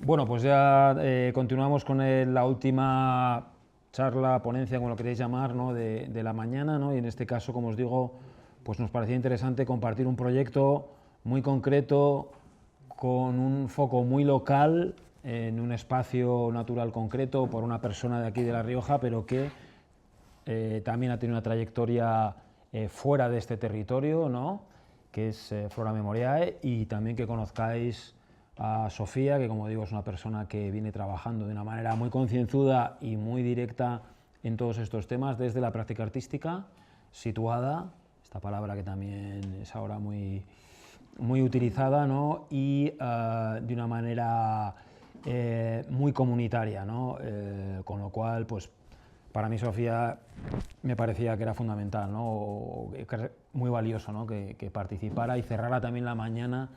Bueno, pues ya continuamos con la última charla, ponencia, como lo queréis llamar, ¿no? de la mañana, ¿no? Y en este caso, como os digo, pues nos parecía interesante compartir un proyecto muy concreto, con un foco muy local, en un espacio natural concreto, por una persona de aquí de La Rioja, pero que también ha tenido una trayectoria fuera de este territorio, ¿no? Que es Flora Memoriae, y también que conozcáis a Sofía, que como digo es una persona que viene trabajando de una manera muy concienzuda y muy directa en todos estos temas desde la práctica artística, situada, esta palabra que también es ahora muy utilizada, ¿no? Y de una manera muy comunitaria, ¿no? Con lo cual, pues para mí Sofía me parecía que era fundamental, ¿no? Muy valioso, ¿no? que participara y cerrara también la mañana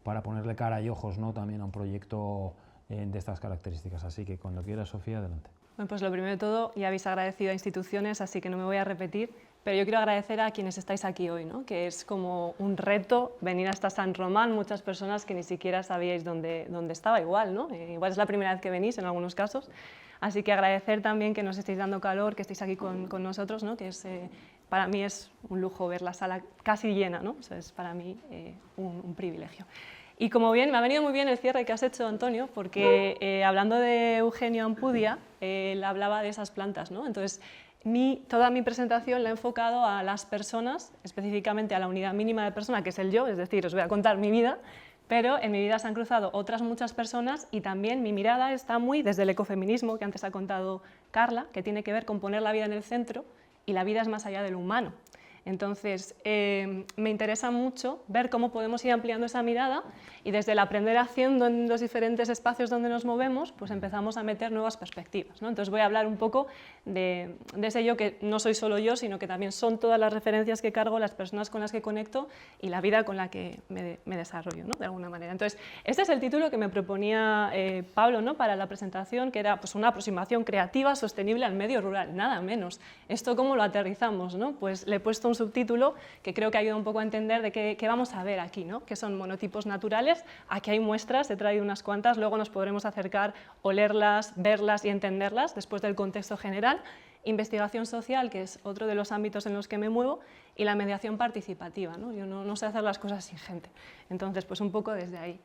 para ponerle cara y ojos, ¿no? También a un proyecto de estas características. Así que cuando quieras, Sofía, adelante. Bueno, pues lo primero de todo, ya habéis agradecido a instituciones, así que no me voy a repetir, pero yo quiero agradecer a quienes estáis aquí hoy, ¿no? Que es como un reto venir hasta San Román, muchas personas que ni siquiera sabíais dónde estaba igual, ¿no? Igual es la primera vez que venís en algunos casos, así que agradecer también que nos estéis dando calor, que estéis aquí con nosotros, ¿no? Que es, para mí es un lujo ver la sala casi llena, ¿no? O sea, es para mí un privilegio. Y como bien, me ha venido muy bien el cierre que has hecho, Antonio, porque hablando de Eugenio Ampudia, él hablaba de esas plantas, ¿no? Entonces, toda mi presentación la he enfocado a las personas, específicamente a la unidad mínima de persona, que es el yo, es decir, os voy a contar mi vida, pero en mi vida se han cruzado otras muchas personas y también mi mirada está muy desde el ecofeminismo, que antes ha contado Carla, que tiene que ver con poner la vida en el centro, y la vida es más allá de lo humano. Entonces, me interesa mucho ver cómo podemos ir ampliando esa mirada y desde el aprender haciendo en los diferentes espacios donde nos movemos, pues empezamos a meter nuevas perspectivas, ¿no? Entonces voy a hablar un poco de ese yo que no soy solo yo, sino que también son todas las referencias que cargo, las personas con las que conecto y la vida con la que me desarrollo, ¿no? De alguna manera. Entonces, este es el título que me proponía Pablo, ¿no? Para la presentación, que era pues, una aproximación creativa, sostenible al medio rural, nada menos. ¿Esto cómo lo aterrizamos, no? Pues le he puesto un subtítulo que creo que ayuda un poco a entender de qué vamos a ver aquí, ¿no? Que son monotipos naturales. Aquí hay muestras, he traído unas cuantas, luego nos podremos acercar, olerlas, verlas y entenderlas después del contexto general. Investigación social, que es otro de los ámbitos en los que me muevo, y la mediación participativa, ¿no? Yo no sé hacer las cosas sin gente, entonces pues un poco desde ahí.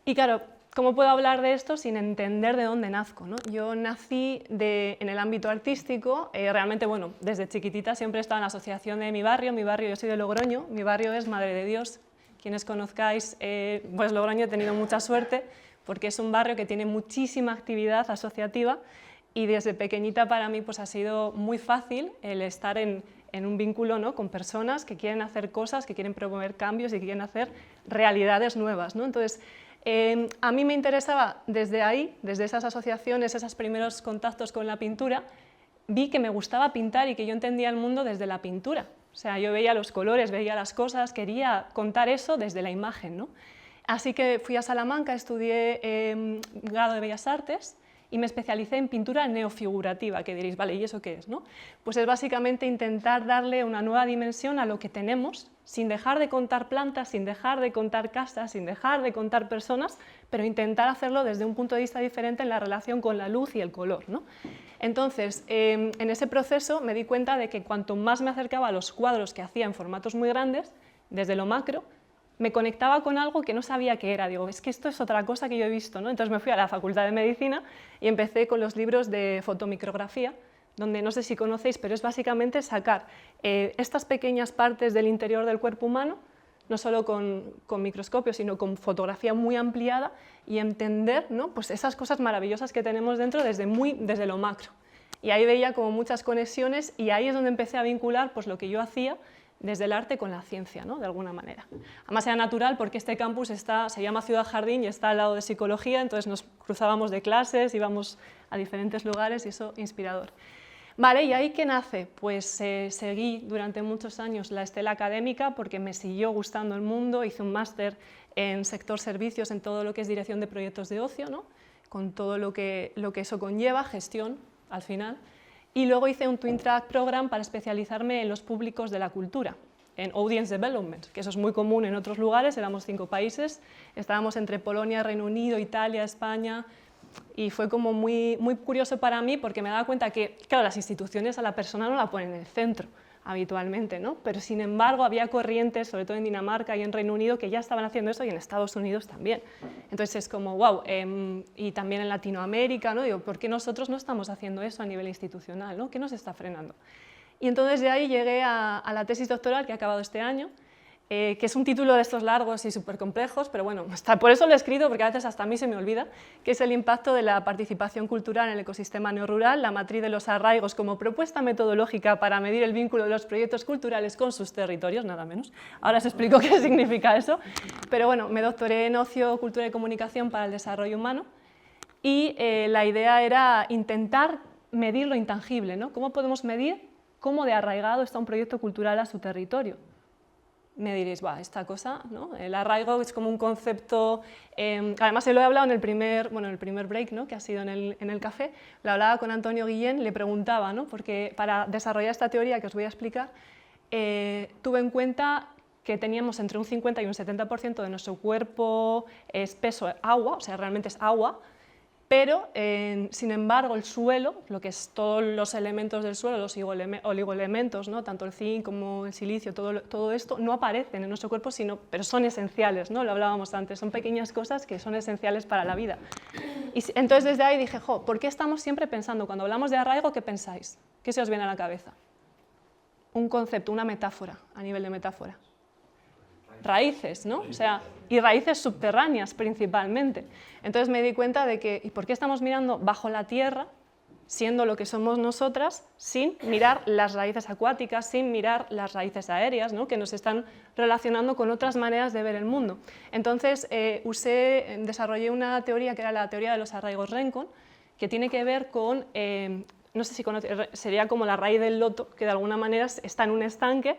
Y claro, ¿cómo puedo hablar de esto sin entender de dónde nazco, ¿no? Yo nací en el ámbito artístico, realmente, bueno, desde chiquitita siempre he estado en la asociación de mi barrio, yo soy de Logroño, mi barrio es Madre de Dios. Quienes conozcáis, pues Logroño he tenido mucha suerte, porque es un barrio que tiene muchísima actividad asociativa y desde pequeñita para mí pues, ha sido muy fácil el estar en un vínculo, ¿no? Con personas que quieren hacer cosas, que quieren promover cambios y que quieren hacer realidades nuevas, ¿no? Entonces, a mí me interesaba desde ahí, desde esas asociaciones, esos primeros contactos con la pintura, vi que me gustaba pintar y que yo entendía el mundo desde la pintura. O sea, yo veía los colores, veía las cosas, quería contar eso desde la imagen, ¿no? Así que fui a Salamanca, estudié grado de Bellas Artes y me especialicé en pintura neofigurativa, que diréis, vale, ¿y eso qué es, no? Pues es básicamente intentar darle una nueva dimensión a lo que tenemos, sin dejar de contar plantas, sin dejar de contar casas, sin dejar de contar personas, pero intentar hacerlo desde un punto de vista diferente en la relación con la luz y el color, ¿no? Entonces, en ese proceso me di cuenta de que cuanto más me acercaba a los cuadros que hacía en formatos muy grandes, desde lo macro, me conectaba con algo que no sabía qué era. Digo, es que esto es otra cosa que yo he visto, ¿no? Entonces me fui a la Facultad de Medicina y empecé con los libros de fotomicrografía, donde no sé si conocéis, pero es básicamente sacar estas pequeñas partes del interior del cuerpo humano, no solo con microscopio, sino con fotografía muy ampliada y entender, ¿no? Pues esas cosas maravillosas que tenemos dentro desde lo macro. Y ahí veía como muchas conexiones y ahí es donde empecé a vincular pues, lo que yo hacía desde el arte con la ciencia, ¿no? De alguna manera. Además era natural porque este campus se llama Ciudad Jardín y está al lado de psicología, entonces nos cruzábamos de clases, íbamos a diferentes lugares y eso inspirador. Vale, ¿y ahí qué nace? Pues seguí durante muchos años la estela académica porque me siguió gustando el mundo, hice un máster en sector servicios, en todo lo que es dirección de proyectos de ocio, ¿no? Con todo lo que eso conlleva, gestión al final. Y luego hice un Twin Track Program para especializarme en los públicos de la cultura. en Audience Development, que eso es muy común en otros lugares, éramos 5 países, estábamos entre Polonia, Reino Unido, Italia, España, y fue como muy curioso para mí porque me daba cuenta que, claro, las instituciones a la persona no la ponen en el centro habitualmente, ¿no? Pero sin embargo había corrientes, sobre todo en Dinamarca y en Reino Unido, que ya estaban haciendo eso y en Estados Unidos también. Entonces es como, wow, y también en Latinoamérica, ¿no? Digo, ¿por qué nosotros no estamos haciendo eso a nivel institucional, ¿no? ¿Qué nos está frenando? Y entonces de ahí llegué a la tesis doctoral que ha acabado este año, que es un título de estos largos y súper complejos, pero bueno, por eso lo he escrito, porque a veces hasta a mí se me olvida, que es el impacto de la participación cultural en el ecosistema neorrural, la matriz de los arraigos como propuesta metodológica para medir el vínculo de los proyectos culturales con sus territorios, nada menos. Ahora os explico qué significa eso, pero bueno, me doctoré en Ocio, Cultura y Comunicación para el Desarrollo Humano, y la idea era intentar medir lo intangible, ¿no? ¿Cómo podemos medir cómo de arraigado está un proyecto cultural a su territorio? Me diréis, esta cosa, ¿no? El arraigo es como un concepto, además se lo he hablado en el primer break, ¿no? Que ha sido en el café, lo hablaba con Antonio Guillén, le preguntaba, ¿no? Porque para desarrollar esta teoría que os voy a explicar, tuve en cuenta que teníamos entre un 50 y un 70% de nuestro cuerpo espeso agua, o sea, realmente es agua, pero, sin embargo, el suelo, lo que es todos los elementos del suelo, los oligoelementos, ¿no? Tanto el zinc como el silicio, todo esto, no aparecen en nuestro cuerpo, pero son esenciales, ¿no? Lo hablábamos antes, son pequeñas cosas que son esenciales para la vida. Y entonces desde ahí dije, ¿por qué estamos siempre pensando, cuando hablamos de arraigo, qué pensáis? ¿Qué se os viene a la cabeza? Un concepto, una metáfora, a nivel de metáfora. Raíces, ¿no? O sea, y raíces subterráneas principalmente. Entonces me di cuenta de que, ¿y por qué estamos mirando bajo la tierra, siendo lo que somos nosotras, sin mirar las raíces acuáticas, sin mirar las raíces aéreas, ¿no? Que nos están relacionando con otras maneras de ver el mundo? Entonces desarrollé una teoría que era la teoría de los arraigos Rincon, que tiene que ver con no sé si conoce, sería como la raíz del loto, que de alguna manera está en un estanque,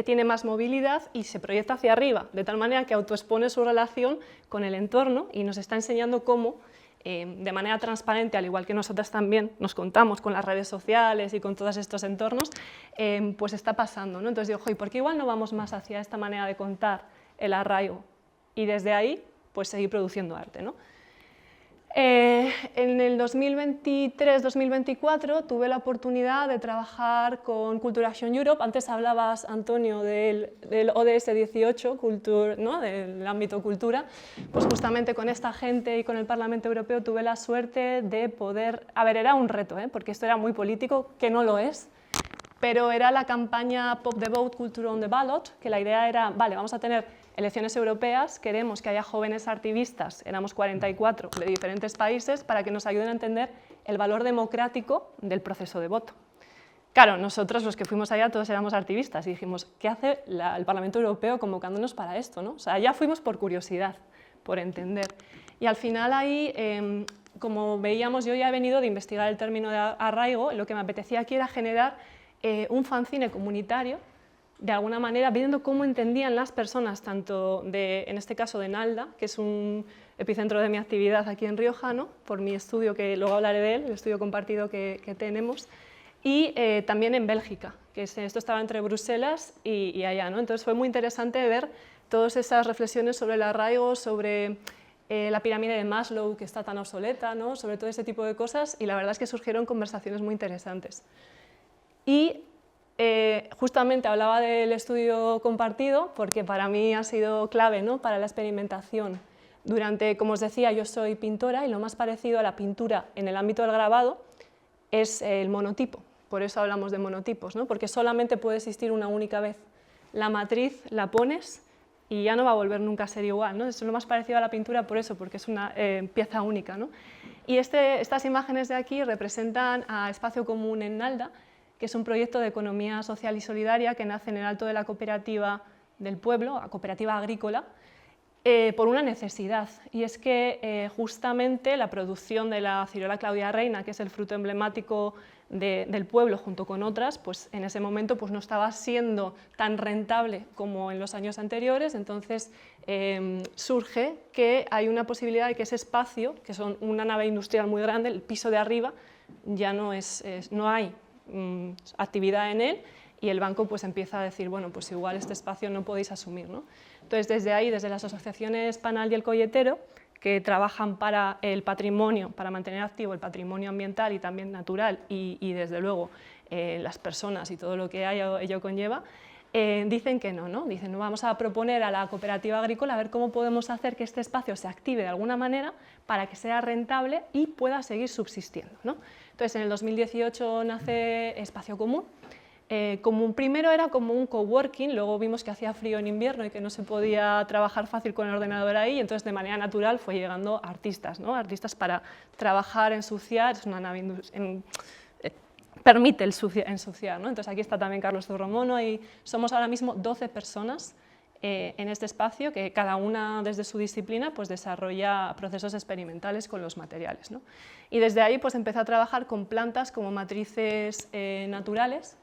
tiene más movilidad y se proyecta hacia arriba, de tal manera que autoexpone su relación con el entorno y nos está enseñando cómo, de manera transparente, al igual que nosotras también nos contamos con las redes sociales y con todos estos entornos, pues está pasando, ¿no? Entonces digo, ¿y por qué igual no vamos más hacia esta manera de contar el arraigo? Y desde ahí, pues seguir produciendo arte, ¿no? En el 2023-2024 tuve la oportunidad de trabajar con Culture Action Europe. Antes hablabas, Antonio, del ODS 18, ¿no? Del ámbito cultura. Pues justamente con esta gente y con el Parlamento Europeo tuve la suerte de poder... A ver, era un reto, porque esto era muy político, que no lo es, pero era la campaña Pop the Vote, Culture on the Ballot, que la idea era, vale, vamos a tener elecciones europeas, queremos que haya jóvenes activistas, éramos 44 de diferentes países, para que nos ayuden a entender el valor democrático del proceso de voto. Claro, nosotros los que fuimos allá todos éramos activistas y dijimos, ¿qué hace el Parlamento Europeo convocándonos para esto, ¿no? O sea, ya fuimos por curiosidad, por entender. Y al final ahí, como veíamos, yo ya he venido de investigar el término de arraigo, lo que me apetecía aquí era generar un fanzine comunitario, de alguna manera, viendo cómo entendían las personas, tanto en este caso de Nalda, que es un epicentro de mi actividad aquí en Rioja, ¿no? Por mi estudio, que luego hablaré de él, el estudio compartido que tenemos, y también en Bélgica, que esto estaba entre Bruselas y allá, ¿no? Entonces fue muy interesante ver todas esas reflexiones sobre el arraigo, sobre la pirámide de Maslow, que está tan obsoleta, ¿no? Sobre todo ese tipo de cosas, y la verdad es que surgieron conversaciones muy interesantes. Y justamente hablaba del estudio compartido porque para mí ha sido clave, ¿no? Para la experimentación. Como os decía, yo soy pintora y lo más parecido a la pintura en el ámbito del grabado es el monotipo. Por eso hablamos de monotipos, ¿no? Porque solamente puede existir una única vez. La matriz la pones y ya no va a volver nunca a ser igual, ¿no? Es lo más parecido a la pintura por eso, porque es una pieza única, ¿no? Y estas imágenes de aquí representan a Espacio Común en Nalda, que es un proyecto de economía social y solidaria que nace en el alto de la cooperativa del pueblo, la cooperativa agrícola, por una necesidad, y es que justamente la producción de la ciruela Claudia Reina, que es el fruto emblemático del pueblo junto con otras, pues en ese momento pues no estaba siendo tan rentable como en los años anteriores, entonces surge que hay una posibilidad de que ese espacio, que son una nave industrial muy grande, el piso de arriba, ya no hay actividad en él, y el banco pues empieza a decir, bueno, pues igual este espacio no podéis asumir, ¿no? Entonces, desde ahí, desde las asociaciones Panal y El Colletero, que trabajan para el patrimonio, para mantener activo el patrimonio ambiental y también natural y desde luego las personas y todo lo que ello conlleva, dicen que no, ¿no? Dicen, no, vamos a proponer a la cooperativa agrícola a ver cómo podemos hacer que este espacio se active de alguna manera para que sea rentable y pueda seguir subsistiendo, ¿no? Entonces, en el 2018 nace Espacio Común. Primero era como un coworking, luego vimos que hacía frío en invierno y que no se podía trabajar fácil con el ordenador ahí, entonces de manera natural fue llegando artistas, ¿no? Artistas para trabajar, ensuciar, es una nave permite ensuciar, ¿no? Entonces aquí está también Carlos Zurromono y somos ahora mismo 12 personas en este espacio que cada una desde su disciplina pues desarrolla procesos experimentales con los materiales, ¿no? Y desde ahí pues empecé a trabajar con plantas como matrices naturales,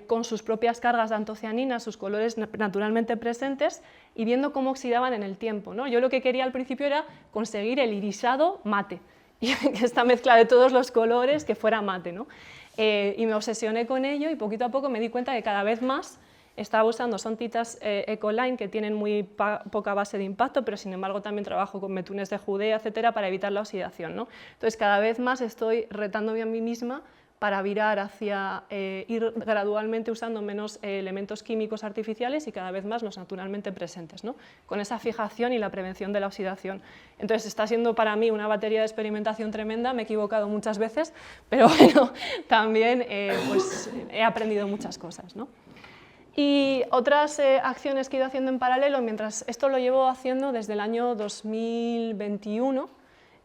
con sus propias cargas de antocianina, sus colores naturalmente presentes y viendo cómo oxidaban en el tiempo, ¿no? Yo lo que quería al principio era conseguir el irisado mate, y esta mezcla de todos los colores que fuera mate, ¿no? Y me obsesioné con ello y poquito a poco me di cuenta que cada vez más estaba usando, son tintas Ecoline que tienen muy poca base de impacto, pero sin embargo también trabajo con betunes de Judea, etcétera, para evitar la oxidación, ¿no? Entonces cada vez más estoy retándome a mí misma para virar hacia ir gradualmente usando menos elementos químicos artificiales y cada vez más los naturalmente presentes, ¿no? Con esa fijación y la prevención de la oxidación. Entonces está siendo para mí una batería de experimentación tremenda, me he equivocado muchas veces, pero bueno, también pues, he aprendido muchas cosas, ¿no? Y otras acciones que he ido haciendo en paralelo, mientras esto lo llevo haciendo desde el año 2021,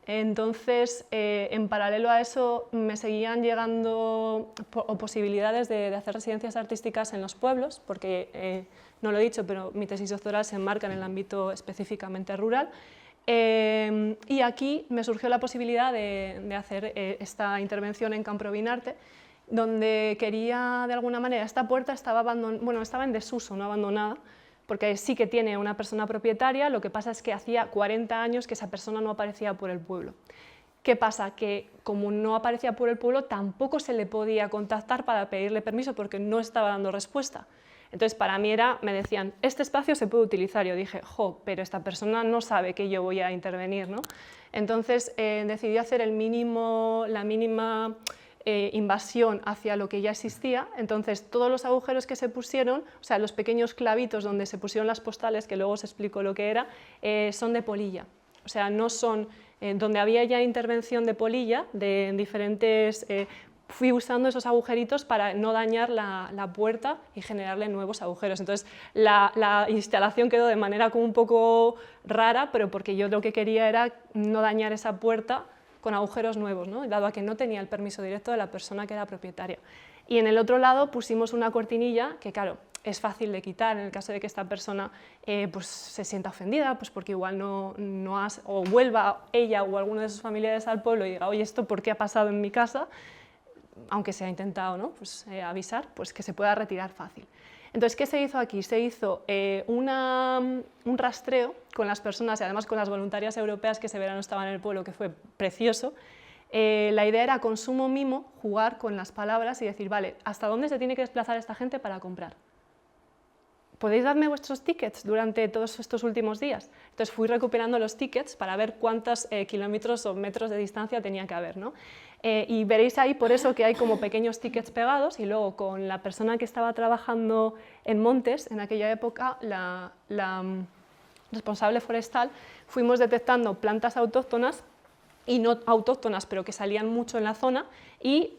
entonces, en paralelo a eso, me seguían llegando posibilidades de hacer residencias artísticas en los pueblos, porque, no lo he dicho, pero mi tesis doctoral se enmarca en el ámbito específicamente rural. Y aquí me surgió la posibilidad de hacer esta intervención en Camprovin-Arte, donde quería, de alguna manera, esta puerta estaba en desuso, no abandonada, porque sí que tiene una persona propietaria, lo que pasa es que hacía 40 años que esa persona no aparecía por el pueblo. ¿Qué pasa? Que como no aparecía por el pueblo, tampoco se le podía contactar para pedirle permiso porque no estaba dando respuesta. Entonces, para mí me decían, este espacio se puede utilizar. Yo dije, pero esta persona no sabe que yo voy a intervenir, ¿no? Entonces, decidí hacer la mínima invasión hacia lo que ya existía, entonces todos los agujeros que se pusieron, o sea, los pequeños clavitos donde se pusieron las postales, que luego os explico lo que era, son de polilla, o sea, no son, donde había ya intervención de polilla, de diferentes, fui usando esos agujeritos para no dañar la puerta y generarle nuevos agujeros, entonces la instalación quedó de manera como un poco rara, pero porque yo lo que quería era no dañar esa puerta con agujeros nuevos, ¿no? Dado a que no tenía el permiso directo de la persona que era propietaria. Y en el otro lado pusimos una cortinilla que, claro, es fácil de quitar en el caso de que esta persona pues, se sienta ofendida, pues porque igual o vuelva ella o alguno de sus familiares al pueblo y diga, oye, ¿esto por qué ha pasado en mi casa? Aunque se ha intentado, ¿no? Pues, avisar, pues que se pueda retirar fácil. Entonces, ¿qué se hizo aquí? Se hizo un rastreo con las personas y además con las voluntarias europeas que ese verano estaban en el pueblo, que fue precioso. La idea era con sumo mimo jugar con las palabras y decir, vale, ¿hasta dónde se tiene que desplazar esta gente para comprar? ¿Podéis darme vuestros tickets durante todos estos últimos días? Entonces fui recuperando los tickets para ver cuántos kilómetros o metros de distancia tenía que haber, ¿no? Y veréis ahí por eso que hay como pequeños tickets pegados y luego con la persona que estaba trabajando en montes, en aquella época, la responsable forestal, fuimos detectando plantas autóctonas y no autóctonas, pero que salían mucho en la zona y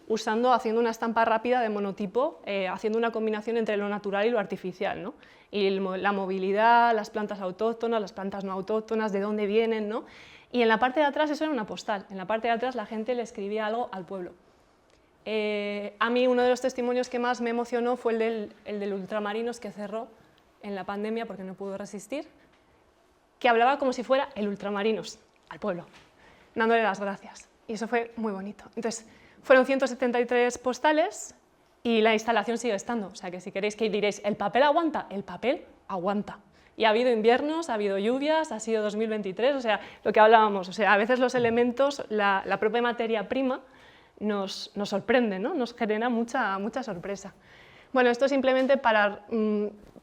haciendo una estampa rápida de monotipo, haciendo una combinación entre lo natural y lo artificial, ¿no? Y la movilidad, las plantas autóctonas, las plantas no autóctonas, de dónde vienen, ¿no? Y en la parte de atrás eso era una postal, en la parte de atrás la gente le escribía algo al pueblo. A mí uno de los testimonios que más me emocionó fue el del Ultramarinos, que cerró en la pandemia porque no pudo resistir, que hablaba como si fuera el Ultramarinos al pueblo, dándole las gracias. Y eso fue muy bonito. Entonces, fueron 173 postales y la instalación sigue estando. O sea, que si queréis que diréis, ¿el papel aguanta? El papel aguanta. Y ha habido inviernos, ha habido lluvias, ha sido 2023, o sea, lo que hablábamos. O sea, a veces los elementos, la propia materia prima, nos sorprende, ¿no? Nos genera mucha sorpresa. Bueno, esto simplemente para...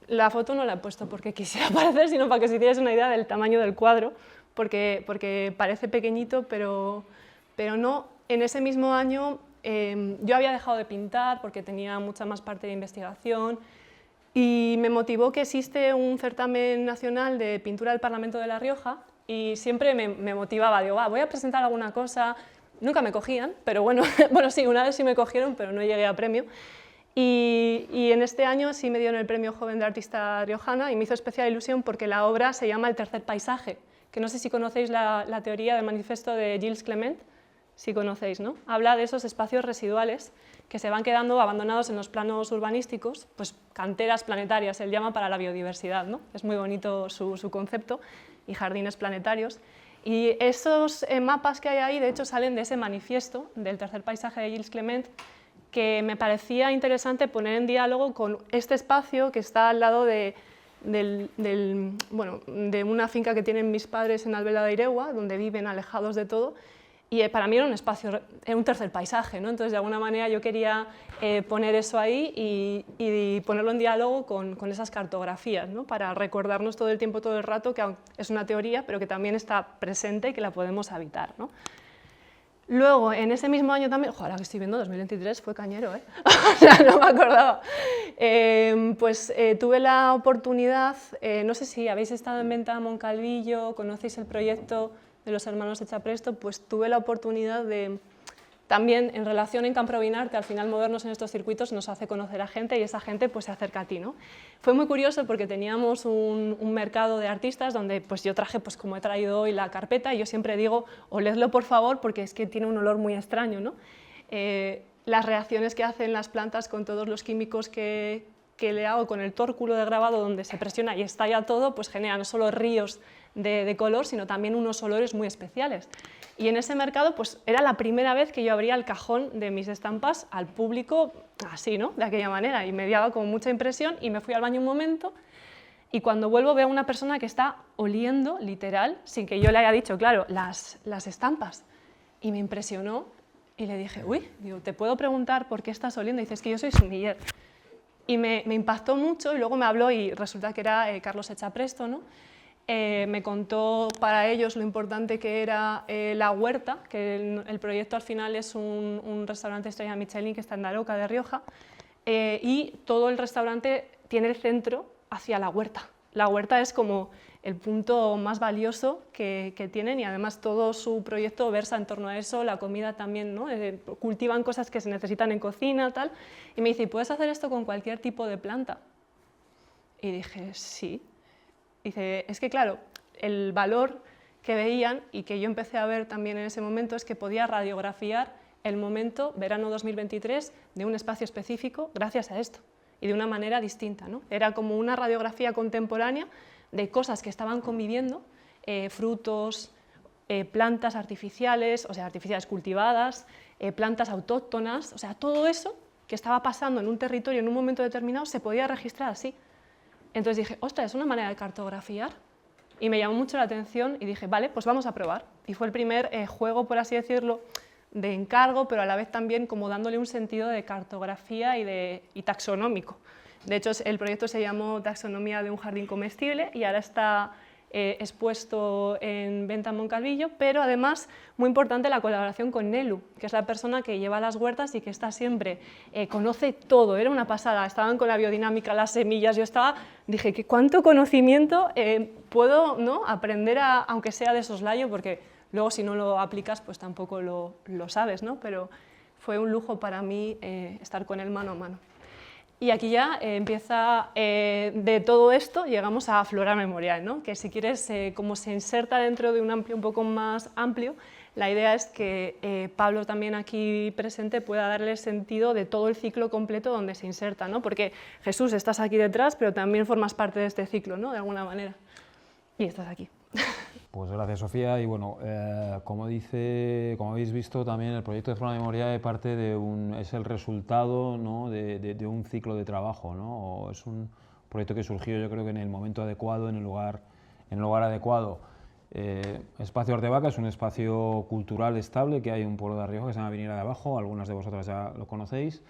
la foto no la he puesto porque quisiera parecer, sino para que os hicierais una idea del tamaño del cuadro, porque parece pequeñito, pero no. En ese mismo año yo había dejado de pintar porque tenía mucha más parte de investigación y me motivó que existe un certamen nacional de pintura del Parlamento de La Rioja y siempre me motivaba, digo, voy a presentar alguna cosa. Nunca me cogían, pero bueno, sí, una vez sí me cogieron, pero no llegué a premio. Y en este año sí me dieron el premio Joven de Artista Riojana y me hizo especial ilusión porque la obra se llama El tercer paisaje, que no sé si conocéis la teoría del manifiesto de Gilles Clement, si conocéis, ¿no? Habla de esos espacios residuales que se van quedando abandonados en los planos urbanísticos, pues canteras planetarias, él llama para la biodiversidad, ¿no? Es muy bonito su concepto, y jardines planetarios. Y esos mapas que hay ahí, de hecho, salen de ese manifiesto del tercer paisaje de Gilles Clement, que me parecía interesante poner en diálogo con este espacio que está al lado de una finca que tienen mis padres en Albela de Iregua, donde viven alejados de todo, y para mí era un espacio, era un tercer paisaje, ¿no? Entonces, de alguna manera yo quería poner eso ahí y ponerlo en diálogo con esas cartografías, ¿no? Para recordarnos todo el tiempo, todo el rato, que es una teoría, pero que también está presente y que la podemos habitar, ¿no? Luego, en ese mismo año también, ojalá que estoy viendo, 2023 fue cañero, ¿eh? O sea, no me acordaba. Tuve la oportunidad, no sé si habéis estado en Venta Moncalvillo, conocéis el proyecto de los hermanos Echapresto, pues tuve la oportunidad de, también en relación en Camprovinar, que al final movernos en estos circuitos nos hace conocer a gente y esa gente pues se acerca a ti, ¿no? Fue muy curioso porque teníamos un mercado de artistas donde pues yo traje, pues como he traído hoy, la carpeta y yo siempre digo, oledlo por favor porque es que tiene un olor muy extraño, ¿no? Las reacciones que hacen las plantas con todos los químicos que le hago con el tórculo de grabado donde se presiona y estalla todo, pues genera no solo ríos de color, sino también unos olores muy especiales. Y en ese mercado pues era la primera vez que yo abría el cajón de mis estampas al público así, ¿no? De aquella manera, y me daba como mucha impresión y me fui al baño un momento y cuando vuelvo veo a una persona que está oliendo, literal, sin que yo le haya dicho, claro, las estampas. Y me impresionó y le dije, uy, digo, ¿te puedo preguntar por qué estás oliendo? Y dice, es que yo soy sumiller. Y me impactó mucho y luego me habló y resulta que era Carlos Echapresto, ¿no? Me contó para ellos lo importante que era la huerta, que el proyecto al final es un restaurante estrella Michelin que está en Daroca de Rioja, y todo el restaurante tiene el centro hacia la huerta. La huerta es como el punto más valioso que tienen y además todo su proyecto versa en torno a eso, la comida también, ¿no? Cultivan cosas que se necesitan en cocina, tal, y me dice, ¿puedes hacer esto con cualquier tipo de planta? Y dije, sí. Dice, es que claro, el valor que veían y que yo empecé a ver también en ese momento es que podía radiografiar el momento, verano 2023, de un espacio específico gracias a esto y de una manera distinta, ¿no? Era como una radiografía contemporánea de cosas que estaban conviviendo, frutos, plantas artificiales, o sea, artificiales cultivadas, plantas autóctonas, o sea, todo eso que estaba pasando en un territorio en un momento determinado se podía registrar así. Entonces dije, ostras, es una manera de cartografiar y me llamó mucho la atención y dije, vale, pues vamos a probar. Y fue el primer juego, por así decirlo, de encargo, pero a la vez también como dándole un sentido de cartografía y taxonómico. De hecho, el proyecto se llamó Taxonomía de un jardín comestible y ahora está expuesto en Venta Moncalvillo, pero además, muy importante, la colaboración con Nelu, que es la persona que lleva las huertas y que está siempre, conoce todo, era una pasada, estaban con la biodinámica, las semillas, yo dije, ¿cuánto conocimiento puedo, ¿no? aprender, aunque sea de soslayo, porque luego si no lo aplicas, pues tampoco lo sabes, ¿no? Pero fue un lujo para mí estar con él mano a mano. Y aquí ya empieza, de todo esto, llegamos a Flora Memorial, ¿no? Que si quieres, como se inserta dentro de un amplio un poco más amplio, la idea es que Pablo también aquí presente pueda darle sentido de todo el ciclo completo donde se inserta, ¿no? Porque Jesús, estás aquí detrás, pero también formas parte de este ciclo, ¿no? De alguna manera. Y estás aquí. Pues gracias, Sofía. Y bueno, como habéis visto también, el proyecto de Flora Memorial es el resultado, ¿no? de un ciclo de trabajo, ¿no? Es un proyecto que surgió, yo creo que en el momento adecuado, en el lugar adecuado. Espacio Artevaca es un espacio cultural estable que hay en un pueblo de Rioja que se llama Viniera de Abajo, algunas de vosotras ya lo conocéis.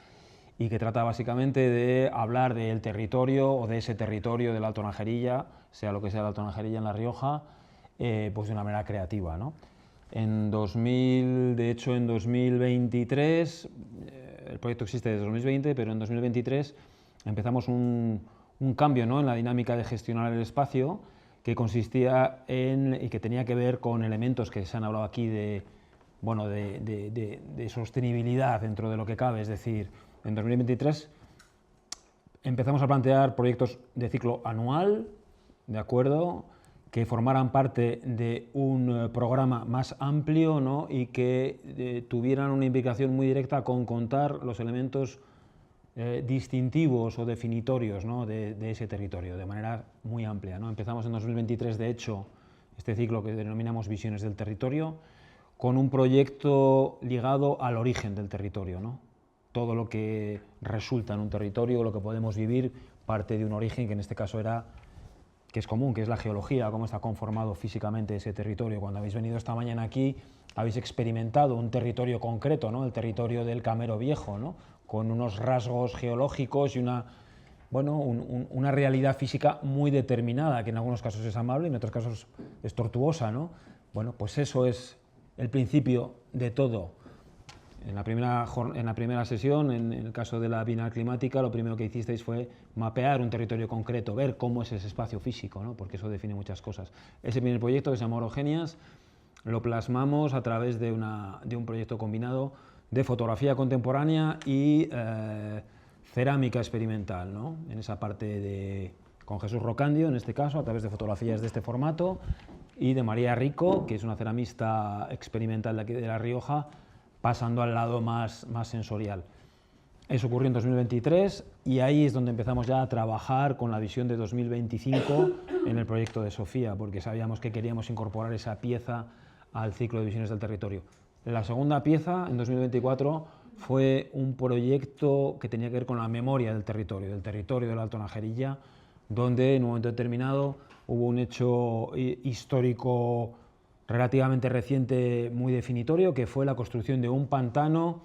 y que trata básicamente de hablar del territorio o de ese territorio del Alto Najerilla, sea lo que sea el Alto Najerilla en La Rioja, pues de una manera creativa, ¿no? De hecho, en 2023, el proyecto existe desde 2020, pero en 2023 empezamos un cambio, ¿no?, en la dinámica de gestionar el espacio, que consistía y que tenía que ver con elementos que se han hablado aquí de sostenibilidad dentro de lo que cabe. Es decir, en 2023 empezamos a plantear proyectos de ciclo anual, ¿de acuerdo?, que formaran parte de un programa más amplio, ¿no?, y que tuvieran una implicación muy directa con contar los elementos distintivos o definitorios, ¿no?, de ese territorio, de manera muy amplia, ¿no? Empezamos en 2023, de hecho, este ciclo que denominamos Visiones del Territorio, con un proyecto ligado al origen del territorio, ¿no? Todo lo que resulta en un territorio, lo que podemos vivir, parte de un origen que en este caso que es común, que es la geología, cómo está conformado físicamente ese territorio. Cuando habéis venido esta mañana aquí, habéis experimentado un territorio concreto, ¿no?, el territorio del Camero Viejo, ¿no?, con unos rasgos geológicos y una realidad física muy determinada, que en algunos casos es amable y en otros casos es tortuosa, ¿no? Bueno, pues eso es el principio de todo. En la primera sesión, en el caso de la Bienal Climática, lo primero que hicisteis fue mapear un territorio concreto, ver cómo es ese espacio físico, ¿no?, porque eso define muchas cosas. Ese primer proyecto, que se llama Orogenias, lo plasmamos a través de un proyecto combinado de fotografía contemporánea y cerámica experimental, ¿no?, en esa parte con Jesús Rocandio, en este caso, a través de fotografías de este formato, y de María Rico, que es una ceramista experimental de aquí de La Rioja, pasando al lado más sensorial. Eso ocurrió en 2023 y ahí es donde empezamos ya a trabajar con la visión de 2025 en el proyecto de Sofía, porque sabíamos que queríamos incorporar esa pieza al ciclo de Visiones del Territorio. La segunda pieza, en 2024, fue un proyecto que tenía que ver con la memoria del territorio del Alto Najerilla, donde en un momento determinado hubo un hecho histórico relativamente reciente, muy definitorio, que fue la construcción de un pantano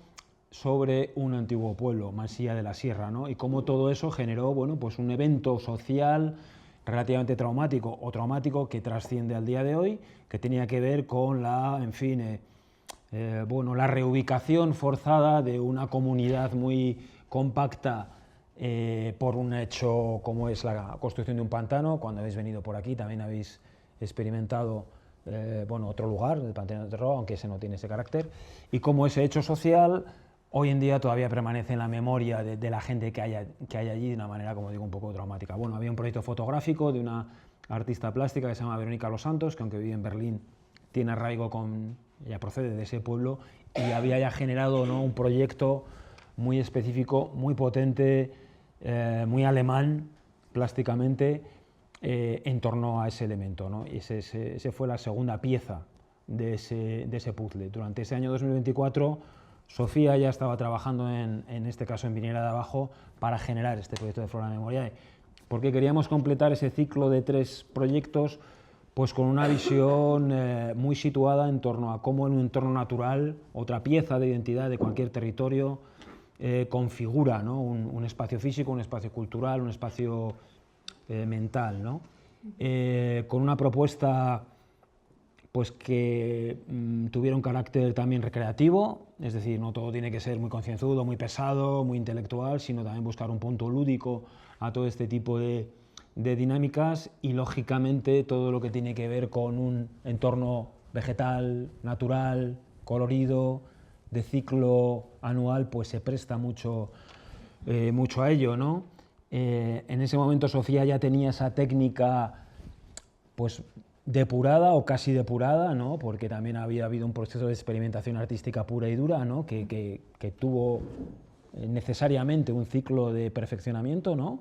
sobre un antiguo pueblo, Mansilla de la Sierra, ¿no?, y cómo todo eso generó, bueno, pues un evento social relativamente traumático que trasciende al día de hoy, que tenía que ver con la reubicación forzada de una comunidad muy compacta por un hecho como es la construcción de un pantano. Cuando habéis venido por aquí también habéis experimentado otro lugar, el Pantano de Terror, aunque ese no tiene ese carácter, y cómo ese hecho social hoy en día todavía permanece en la memoria de la gente que hay allí de una manera, como digo, un poco traumática. Bueno, había un proyecto fotográfico de una artista plástica que se llama Verónica Los Santos, que aunque vive en Berlín, tiene arraigo ella procede de ese pueblo, y había ya generado, ¿no?, un proyecto muy específico, muy potente, muy alemán plásticamente, en torno a ese elemento, ¿no? Y ese fue la segunda pieza de ese puzzle. Durante ese año 2024, Sofía ya estaba trabajando en este caso en Viniera de Abajo para generar este proyecto de Flora Memoriae, porque queríamos completar ese ciclo de 3 proyectos pues con una visión muy situada en torno a cómo en un entorno natural, otra pieza de identidad de cualquier territorio, configura, ¿no?, un espacio físico, un espacio cultural, un espacio mental, ¿no? Con una propuesta pues que tuviera un carácter también recreativo, es decir, no todo tiene que ser muy concienzudo, muy pesado, muy intelectual, sino también buscar un punto lúdico a todo este tipo de dinámicas, y lógicamente todo lo que tiene que ver con un entorno vegetal, natural, colorido, de ciclo anual, pues se presta mucho a ello, ¿no? En ese momento Sofía ya tenía esa técnica pues depurada o casi depurada, ¿no?, porque también había habido un proceso de experimentación artística pura y dura, ¿no?, que tuvo necesariamente un ciclo de perfeccionamiento, ¿no?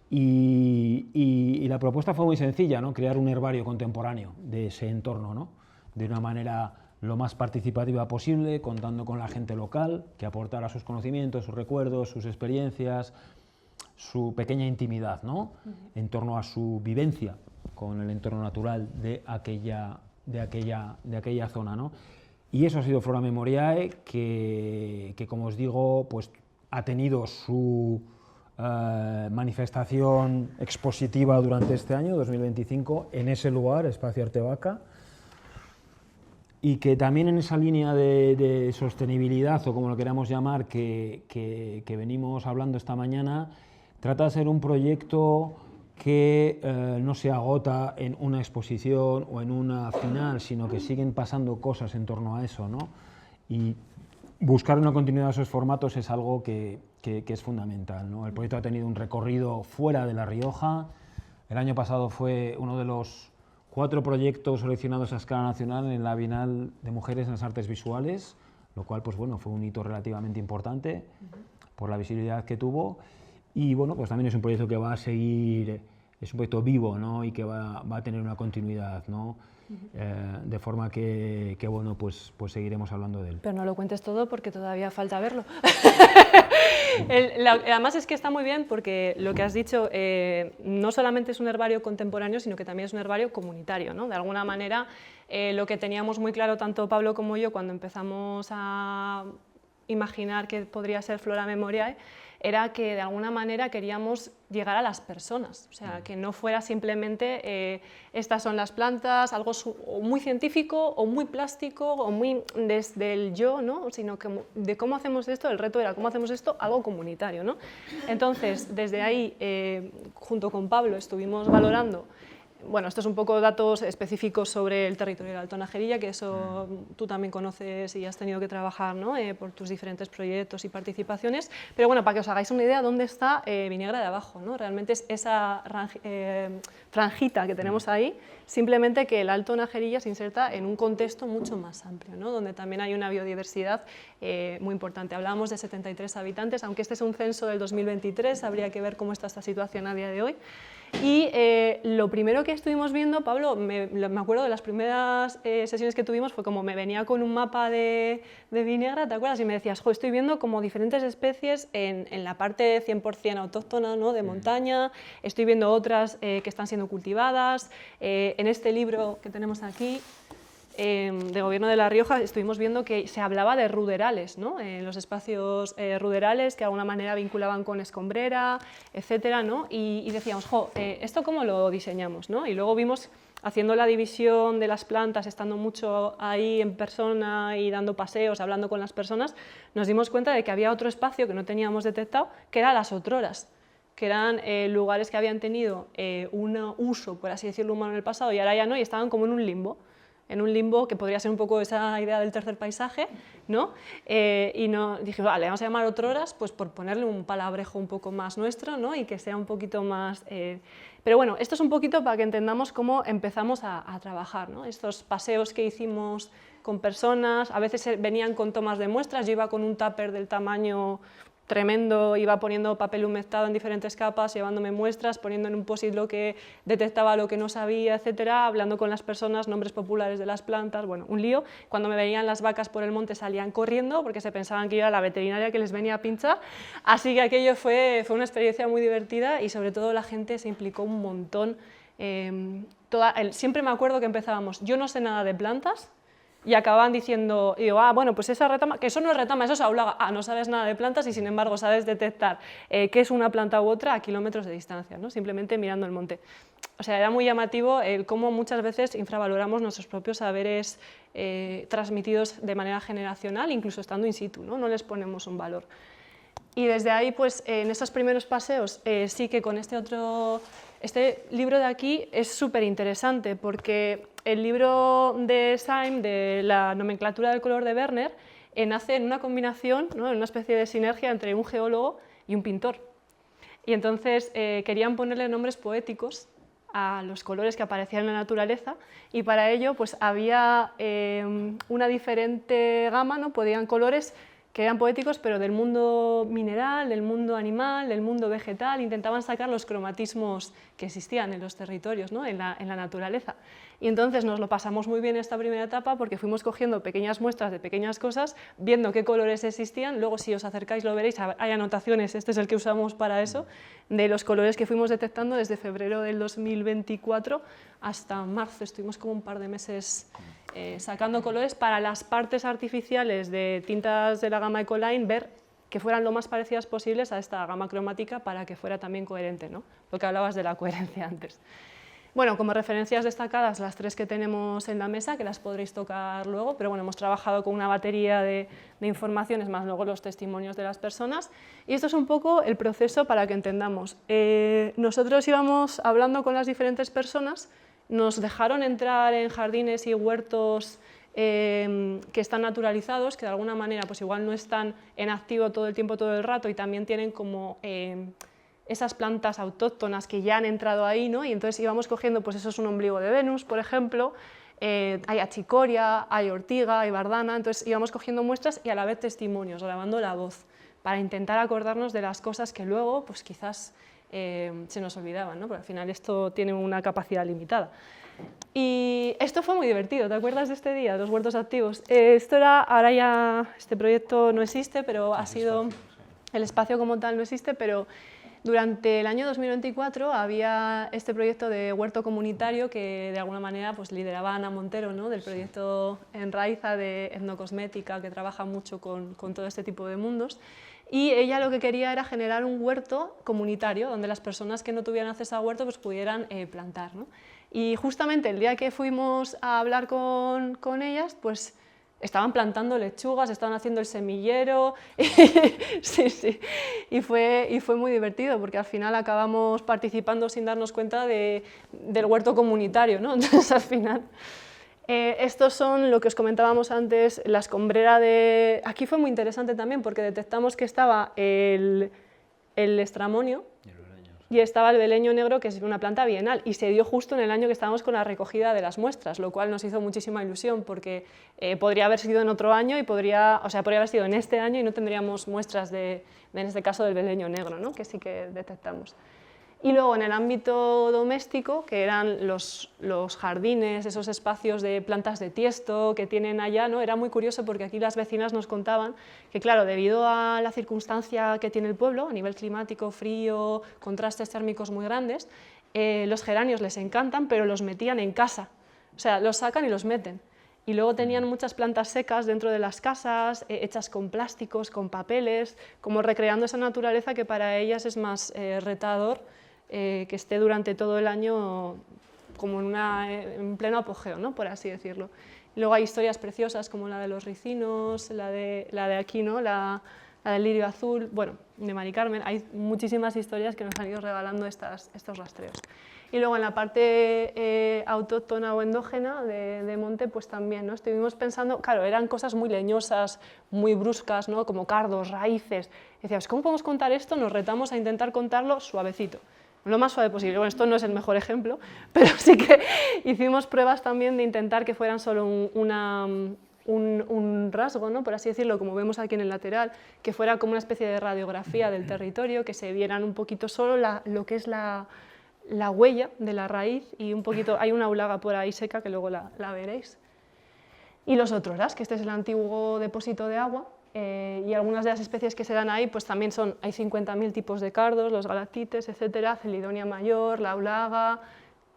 Y la propuesta fue muy sencilla, ¿no?, crear un herbario contemporáneo de ese entorno, ¿no?, de una manera lo más participativa posible, contando con la gente local, que aportara sus conocimientos, sus recuerdos, sus experiencias, su pequeña intimidad, ¿no?, en torno a su vivencia con el entorno natural de aquella zona, ¿no? Y eso ha sido Flora Memoriae, que como os digo, pues ha tenido su manifestación expositiva durante este año, 2025, en ese lugar, Espacio Artevaca, y que también en esa línea de sostenibilidad, o como lo queramos llamar, que venimos hablando esta mañana, trata de ser un proyecto que no se agota en una exposición o en una final, sino que siguen pasando cosas en torno a eso, ¿no? Y buscar una continuidad de esos formatos es algo que es fundamental, ¿no? El proyecto ha tenido un recorrido fuera de La Rioja. El año pasado fue uno de los 4 proyectos seleccionados a escala nacional en la Bienal de Mujeres en las Artes Visuales, lo cual pues, bueno, fue un hito relativamente importante por la visibilidad que tuvo. Y bueno, pues también es un proyecto que va a seguir, es un proyecto vivo, ¿no? Y que va a tener una continuidad, ¿no? De forma que bueno, pues seguiremos hablando de él. Pero no lo cuentes todo porque todavía falta verlo. Además es que está muy bien porque lo que has dicho no solamente es un herbario contemporáneo, sino que también es un herbario comunitario, ¿no? De alguna manera, lo que teníamos muy claro tanto Pablo como yo cuando empezamos a imaginar que podría ser Flora Memoriae, era que de alguna manera queríamos llegar a las personas, o sea, que no fuera simplemente estas son las plantas, algo o muy científico o muy plástico o muy desde el yo, ¿no? Sino que de cómo hacemos esto, el reto era cómo hacemos esto, algo comunitario, ¿no? Entonces, desde ahí, junto con Pablo, estuvimos valorando. Bueno, esto es un poco datos específicos sobre el territorio de Alto Najerilla, que eso tú también conoces y has tenido que trabajar, ¿no? Por tus diferentes proyectos y participaciones. Pero bueno, para que os hagáis una idea dónde está Viniegra de abajo, ¿no? Realmente es esa franjita que tenemos ahí, simplemente que el Alto Najerilla se inserta en un contexto mucho más amplio, ¿no? Donde también hay una biodiversidad muy importante. Hablábamos de 73 habitantes, aunque este es un censo del 2023, habría que ver cómo está esta situación a día de hoy. Y lo primero que estuvimos viendo, Pablo, me acuerdo de las primeras sesiones que tuvimos, fue como me venía con un mapa de Viniegra, ¿te acuerdas? Y me decías, jo, estoy viendo como diferentes especies en la parte 100% autóctona, ¿no? De montaña, estoy viendo otras que están siendo cultivadas, en este libro que tenemos aquí, de Gobierno de La Rioja, estuvimos viendo que se hablaba de ruderales, ¿no? Los espacios ruderales que de alguna manera vinculaban con escombrera, etcétera, ¿no? Y decíamos, jo, ¿esto cómo lo diseñamos, ¿no? Y luego vimos, haciendo la división de las plantas, estando mucho ahí en persona y dando paseos, hablando con las personas, nos dimos cuenta de que había otro espacio que no teníamos detectado, que eran las otroras, que eran lugares que habían tenido un uso, por así decirlo, humano en el pasado y ahora ya no, y estaban como en un limbo que podría ser un poco esa idea del tercer paisaje, ¿no? Y dije, vale, vamos a llamar otroras, pues por ponerle un palabrejo un poco más nuestro, ¿no? Y que sea un poquito más... Pero bueno, esto es un poquito para que entendamos cómo empezamos a trabajar, ¿no? Estos paseos que hicimos con personas, a veces venían con tomas de muestras, yo iba con un tupper del tamaño tremendo, iba poniendo papel humectado en diferentes capas, llevándome muestras, poniendo en un post-it lo que detectaba, lo que no sabía, etcétera, hablando con las personas, nombres populares de las plantas, bueno, un lío. Cuando me veían las vacas por el monte salían corriendo porque se pensaban que yo era la veterinaria que les venía a pinchar, así que aquello fue una experiencia muy divertida y sobre todo la gente se implicó un montón. Siempre me acuerdo que empezábamos, yo no sé nada de plantas, y acababan diciendo, digo, bueno, pues esa retama, que eso no es retama, eso es aulaga, no sabes nada de plantas y sin embargo sabes detectar qué es una planta u otra a kilómetros de distancia, ¿no? Simplemente mirando el monte. O sea, era muy llamativo el cómo muchas veces infravaloramos nuestros propios saberes transmitidos de manera generacional, incluso estando in situ, ¿no? No les ponemos un valor. Y desde ahí, pues, en esos primeros paseos, sí que con este libro de aquí es súper interesante porque el libro de Syme, de la nomenclatura del color de Werner, nace en una combinación, ¿no? En una especie de sinergia entre un geólogo y un pintor. Y entonces querían ponerle nombres poéticos a los colores que aparecían en la naturaleza y para ello pues, había una diferente gama, ¿no? Podían colores que eran poéticos, pero del mundo mineral, del mundo animal, del mundo vegetal, intentaban sacar los cromatismos que existían en los territorios, ¿no? en la naturaleza. Y entonces nos lo pasamos muy bien esta primera etapa porque fuimos cogiendo pequeñas muestras de pequeñas cosas, viendo qué colores existían, luego si os acercáis lo veréis, hay anotaciones, este es el que usamos para eso, de los colores que fuimos detectando desde febrero del 2024 hasta marzo, estuvimos como un par de meses sacando colores para las partes artificiales de tintas de la gama Ecoline, ver que fueran lo más parecidas posibles a esta gama cromática para que fuera también coherente, ¿no? Lo que hablabas de la coherencia antes. Bueno, como referencias destacadas, las 3 que tenemos en la mesa, que las podréis tocar luego, pero bueno, hemos trabajado con una batería de informaciones, más luego los testimonios de las personas, y esto es un poco el proceso para que entendamos. Nosotros íbamos hablando con las diferentes personas, nos dejaron entrar en jardines y huertos que están naturalizados, que de alguna manera pues igual no están en activo todo el tiempo, todo el rato, y también tienen como esas plantas autóctonas que ya han entrado ahí, ¿no? Y entonces íbamos cogiendo, pues eso es un ombligo de Venus, por ejemplo, hay achicoria, hay ortiga, hay bardana, entonces íbamos cogiendo muestras y a la vez testimonios, grabando la voz, para intentar acordarnos de las cosas que luego, pues quizás se nos olvidaban, ¿no? Porque al final esto tiene una capacidad limitada. Y esto fue muy divertido, ¿te acuerdas de este día, los huertos activos? Esto era, ahora ya este proyecto no existe, pero ha sido, el espacio como tal no existe, pero durante el año 2024 había este proyecto de huerto comunitario que de alguna manera pues, lideraba Ana Montero, ¿no? Del proyecto Enraiza de etnocosmética, que trabaja mucho con todo este tipo de mundos. Y ella lo que quería era generar un huerto comunitario donde las personas que no tuvieran acceso a huerto pues, pudieran plantar, ¿no? Y justamente el día que fuimos a hablar con ellas, pues estaban plantando lechugas, estaban haciendo el semillero, sí, sí. Y fue muy divertido porque al final acabamos participando sin darnos cuenta del huerto comunitario, ¿no? Entonces al final, estos son lo que os comentábamos antes, la escombrera de... Aquí fue muy interesante también porque detectamos que estaba el estramonio, y estaba el beleño negro, que es una planta bienal, y se dio justo en el año que estábamos con la recogida de las muestras, lo cual nos hizo muchísima ilusión, porque podría haber sido en otro año, y podría haber sido en este año y no tendríamos muestras en este caso del beleño negro, ¿no? Que sí que detectamos. Y luego en el ámbito doméstico, que eran los jardines, esos espacios de plantas de tiesto que tienen allá, ¿no? Era muy curioso porque aquí las vecinas nos contaban que, claro, debido a la circunstancia que tiene el pueblo, a nivel climático, frío, contrastes térmicos muy grandes, los geranios les encantan, pero los metían en casa, o sea, los sacan y los meten. Y luego tenían muchas plantas secas dentro de las casas, hechas con plásticos, con papeles, como recreando esa naturaleza que para ellas es más retador, que esté durante todo el año como en pleno apogeo, ¿no? Por así decirlo. Luego hay historias preciosas como la de los ricinos, la de aquí, ¿no? La del lirio azul, bueno, de Mari Carmen. Hay muchísimas historias que nos han ido regalando estos rastreos. Y luego en la parte autóctona o endógena de monte, pues también, ¿no? Estuvimos pensando, claro, eran cosas muy leñosas, muy bruscas, ¿no? Como cardos, raíces. Y decíamos, ¿cómo podemos contar esto? Nos retamos a intentar contarlo suavecito, lo más suave posible. Bueno, esto no es el mejor ejemplo, pero sí que hicimos pruebas también de intentar que fueran solo un rasgo, ¿no? Por así decirlo, como vemos aquí en el lateral, que fuera como una especie de radiografía del territorio, que se vieran un poquito solo lo que es la huella de la raíz y un poquito, hay una aulaga por ahí seca que luego la veréis. Y los otroras, que este es el antiguo depósito de agua, y algunas de las especies que se dan ahí, pues también hay 50.000 tipos de cardos, los galactites, etcétera, Celidonia mayor, la aulaga,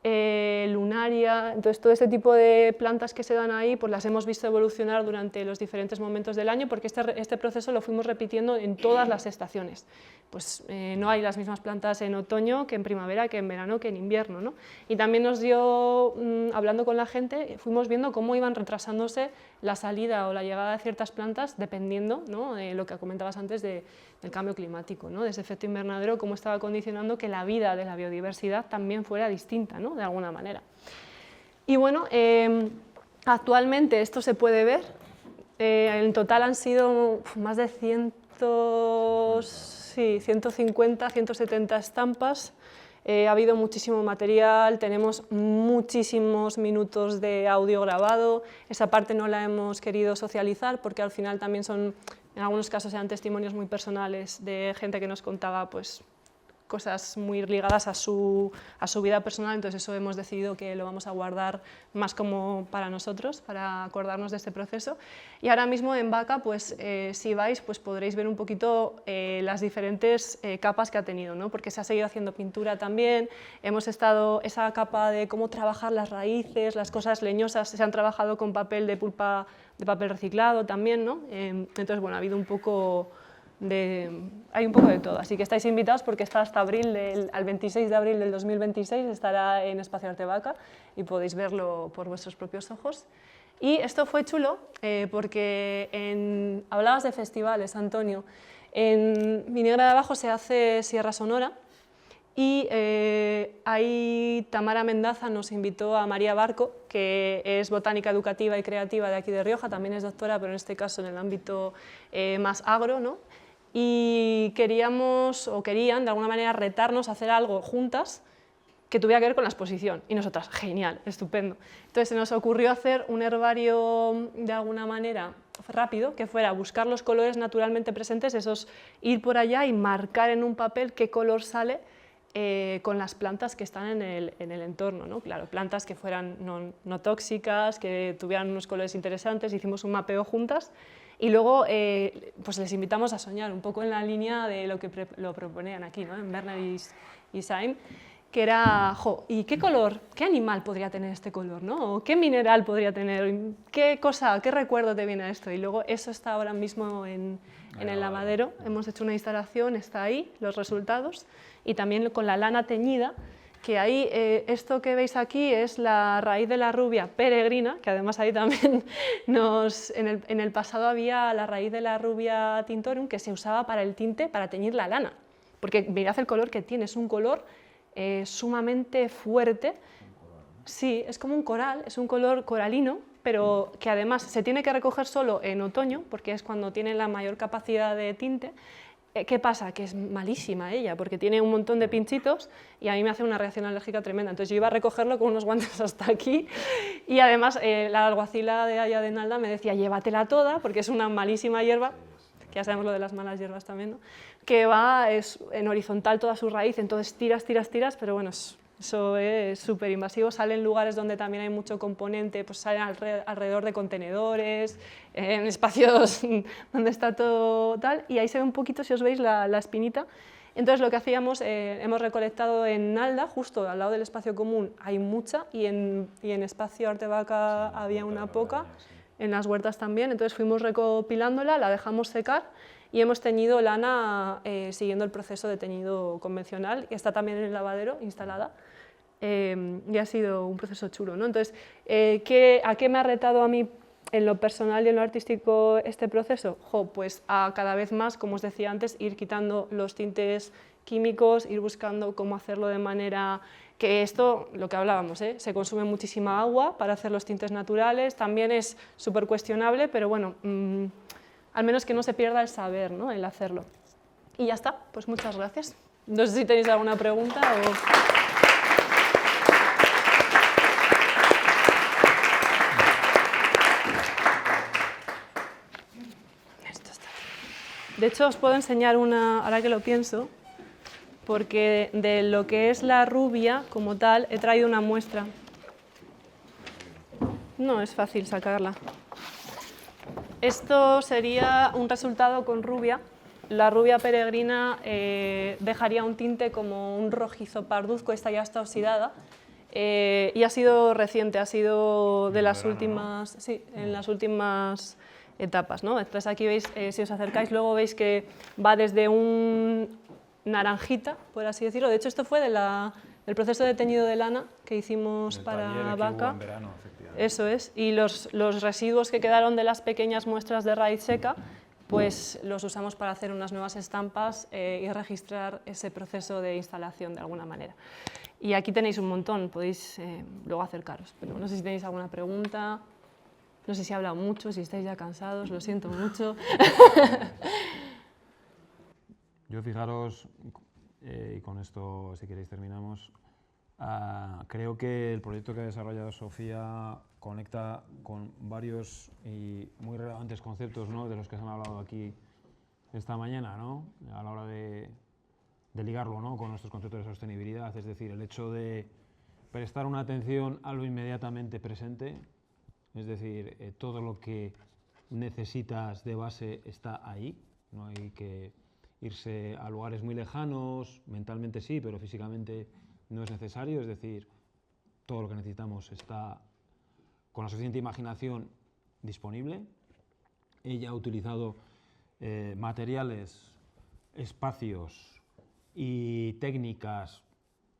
lunaria. Entonces todo este tipo de plantas que se dan ahí pues las hemos visto evolucionar durante los diferentes momentos del año, porque este proceso lo fuimos repitiendo en todas las estaciones. Pues no hay las mismas plantas en otoño que en primavera, que en verano, que en invierno, ¿no? Y también nos dio, hablando con la gente, fuimos viendo cómo iban retrasándose la salida o la llegada de ciertas plantas dependiendo, ¿no? De lo que comentabas antes del cambio climático, ¿no? De ese efecto invernadero, cómo estaba condicionando que la vida de la biodiversidad también fuera distinta, ¿no? De alguna manera. Y bueno, actualmente esto se puede ver, en total han sido más de 150, 170 estampas, ha habido muchísimo material, tenemos muchísimos minutos de audio grabado, esa parte no la hemos querido socializar porque al final también son, en algunos casos eran testimonios muy personales de gente que nos contaba pues, cosas muy ligadas a su vida personal, entonces eso hemos decidido que lo vamos a guardar más como para nosotros, para acordarnos de este proceso. Y ahora mismo en Vaca, pues, si vais, pues podréis ver un poquito las diferentes capas que ha tenido, ¿no? Porque se ha seguido haciendo pintura también, hemos estado, esa capa de cómo trabajar las raíces, las cosas leñosas, se han trabajado con papel de pulpa, de papel reciclado también, ¿no? Entonces, bueno, ha habido un poco hay un poco de todo, así que estáis invitados porque está hasta al 26 de abril del 2026, estará en Espacio Arte Baca y podéis verlo por vuestros propios ojos. Y esto fue chulo porque hablabas de festivales, Antonio. En Viniegra de Abajo se hace Sierra Sonora y ahí Tamara Mendaza nos invitó a María Barco, que es botánica educativa y creativa de aquí de Rioja, también es doctora, pero en este caso en el ámbito más agro, ¿no? Y querían de alguna manera retarnos a hacer algo juntas que tuviera que ver con la exposición, y nosotras, genial, estupendo. Entonces se nos ocurrió hacer un herbario de alguna manera rápido, que fuera buscar los colores naturalmente presentes, ir por allá y marcar en un papel qué color sale con las plantas que están en el entorno, ¿no? Claro, plantas que fueran no tóxicas, que tuvieran unos colores interesantes, hicimos un mapeo juntas y luego pues les invitamos a soñar un poco en la línea de lo que lo proponían aquí, ¿no? En Werner y Saim, que era, ¿y qué color, qué animal podría tener este color, ¿no? O qué mineral podría tener, qué recuerdo te viene a esto? Y luego eso está ahora mismo en el lavadero, hemos hecho una instalación, está ahí, los resultados, y también con la lana teñida, que ahí, esto que veis aquí es la raíz de la rubia peregrina, que además ahí también en el pasado había la raíz de la rubia tintorum que se usaba para el tinte, para teñir la lana, porque mirad el color que tiene, es un color sumamente fuerte. Sí, es como un coral, es un color coralino, pero que además se tiene que recoger solo en otoño, porque es cuando tiene la mayor capacidad de tinte. ¿Qué pasa? Que es malísima ella, porque tiene un montón de pinchitos y a mí me hace una reacción alérgica tremenda. Entonces yo iba a recogerlo con unos guantes hasta aquí y además la alguacila de allá de Nalda me decía, llévatela toda, porque es una malísima hierba, que ya sabemos lo de las malas hierbas también, ¿no? Que es en horizontal toda su raíz, entonces tiras, pero bueno, eso es súper invasivo, sale en lugares donde también hay mucho componente, pues sale alrededor de contenedores, en espacios donde está todo tal, y ahí se ve un poquito, si os veis, la espinita. Entonces lo que hacíamos, hemos recolectado en Nalda, justo al lado del espacio común hay mucha, y en Espacio Arte Baca había una poca, en las huertas también, entonces fuimos recopilándola, la dejamos secar, y hemos teñido lana siguiendo el proceso de teñido convencional, y está también en el lavadero instalada, y ha sido un proceso chulo, ¿no? Entonces, ¿a qué me ha retado a mí en lo personal y en lo artístico este proceso? Pues a cada vez más, como os decía antes, ir quitando los tintes químicos, ir buscando cómo hacerlo de manera que esto, lo que hablábamos, se consume muchísima agua para hacer los tintes naturales, también es súper cuestionable, pero bueno, al menos que no se pierda el saber, ¿no?, el hacerlo. Y ya está, pues muchas gracias. No sé si tenéis alguna pregunta o... Esto está aquí. De hecho, os puedo enseñar una, ahora que lo pienso, porque de lo que es la rubia como tal he traído una muestra. No es fácil sacarla. Esto sería un resultado con rubia. La rubia peregrina dejaría un tinte como un rojizo parduzco, esta ya está oxidada, y ha sido reciente, ha sido de las últimas, ¿no? Sí, en las últimas etapas, ¿no? Entonces aquí veis, si os acercáis, luego veis que va desde un naranjita, por así decirlo. De hecho, esto fue del proceso de teñido de lana que hicimos para Baca. Eso es, y los residuos que quedaron de las pequeñas muestras de raíz seca, pues los usamos para hacer unas nuevas estampas y registrar ese proceso de instalación de alguna manera. Y aquí tenéis un montón, podéis luego acercaros, pero no sé si tenéis alguna pregunta, no sé si he hablado mucho, si estáis ya cansados, lo siento mucho. Yo fijaros, y con esto si queréis terminamos, creo que el proyecto que ha desarrollado Sofía conecta con varios y muy relevantes conceptos, ¿no?, de los que se han hablado aquí esta mañana, ¿no?, a la hora de ligarlo, ¿no?, con nuestros conceptos de sostenibilidad, es decir, el hecho de prestar una atención a lo inmediatamente presente, es decir, todo lo que necesitas de base está ahí, no hay que irse a lugares muy lejanos, mentalmente sí, pero físicamente no es necesario, es decir, todo lo que necesitamos está con la suficiente imaginación disponible. Ella ha utilizado materiales, espacios y técnicas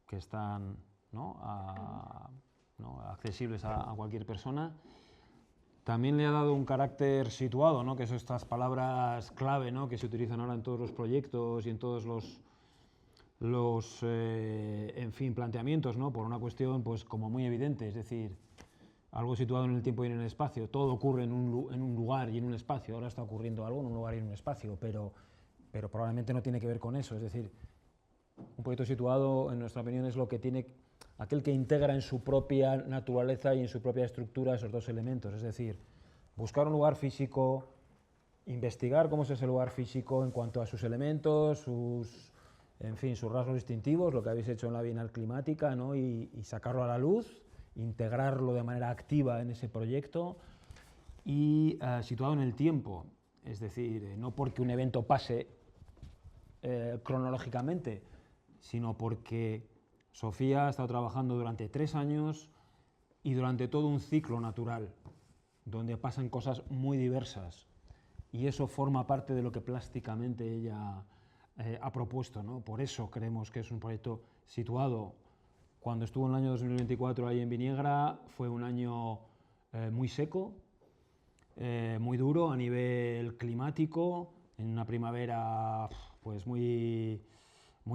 que están, ¿no?, accesibles a cualquier persona. También le ha dado un carácter situado, ¿no?, que son estas palabras clave, ¿no?, que se utilizan ahora en todos los proyectos y en todos los en fin, planteamientos, ¿no?, por una cuestión pues como muy evidente, es decir, algo situado en el tiempo y en el espacio. Todo ocurre en un lugar y en un espacio. Ahora está ocurriendo algo en un lugar y en un espacio, pero probablemente no tiene que ver con eso. Es decir, un proyecto situado, en nuestra opinión, es lo que tiene aquel que integra en su propia naturaleza y en su propia estructura esos dos elementos. Es decir, buscar un lugar físico, investigar cómo es ese lugar físico en cuanto a sus elementos, en fin, sus rasgos distintivos, lo que habéis hecho en la Bienal Climática, ¿no?, y sacarlo a la luz, integrarlo de manera activa en ese proyecto y situado en el tiempo, es decir, no porque un evento pase cronológicamente, sino porque Sofía ha estado trabajando durante 3 años y durante todo un ciclo natural, donde pasan cosas muy diversas, y eso forma parte de lo que plásticamente ella ha propuesto, ¿no? Por eso creemos que es un proyecto situado. Cuando estuvo en el año 2024 ahí en Viniegra, fue un año muy seco, muy duro a nivel climático, en una primavera pues muy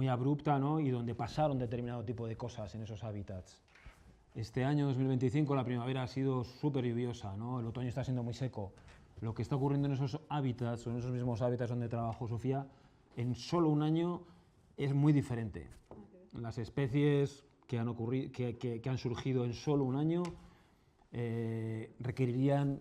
abrupta, ¿no?, y donde pasaron determinado tipo de cosas en esos hábitats. Este año 2025 la primavera ha sido súper lluviosa, ¿no?, el otoño está siendo muy seco. Lo que está ocurriendo en esos hábitats, o en esos mismos hábitats donde trabajó Sofía, en solo un año es muy diferente. Las especies que han surgido en solo un año requerirían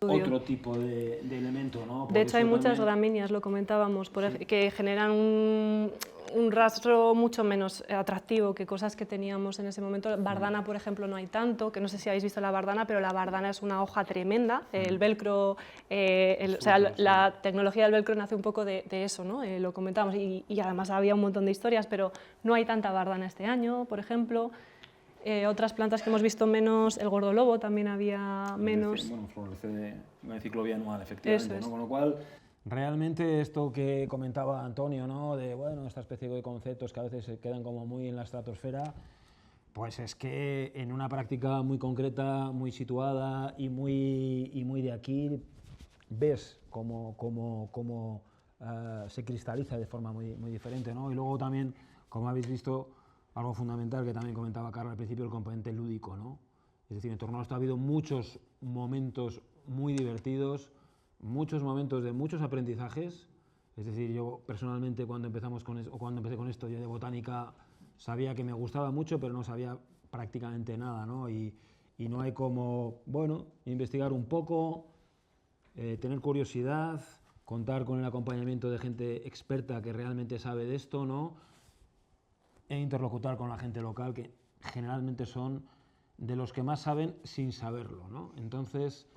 otro tipo de elemento, ¿no? De hecho, hay muchas gramíneas, lo comentábamos, que generan un rastro mucho menos atractivo que cosas que teníamos en ese momento. Bardana, por ejemplo, no hay tanto, que no sé si habéis visto la bardana, pero la bardana es una hoja tremenda. El velcro, la tecnología del velcro nace un poco de eso, ¿no? Lo comentábamos, y además había un montón de historias, pero no hay tanta bardana este año, por ejemplo. Otras plantas que hemos visto menos, el gordolobo también había menos. Bueno, florece en el ciclo bianual, efectivamente, Es. ¿no? Con lo cual, realmente esto que comentaba Antonio, ¿no?, de bueno, esta especie de conceptos que a veces se quedan como muy en la estratosfera, pues es que en una práctica muy concreta, muy situada y muy de aquí, ves cómo se cristaliza de forma muy diferente, ¿no? Y luego también, como habéis visto, algo fundamental que también comentaba Carla al principio, el componente lúdico, ¿no? Es decir, en torno a esto ha habido muchos momentos muy divertidos, muchos momentos de muchos aprendizajes. Es decir, yo personalmente cuando empecé con esto, yo de botánica sabía que me gustaba mucho, pero no sabía prácticamente nada, ¿no? Y no hay como, bueno, investigar un poco, tener curiosidad, contar con el acompañamiento de gente experta que realmente sabe de esto, ¿no?, e interlocutar con la gente local, que generalmente son de los que más saben sin saberlo, ¿no? Entonces,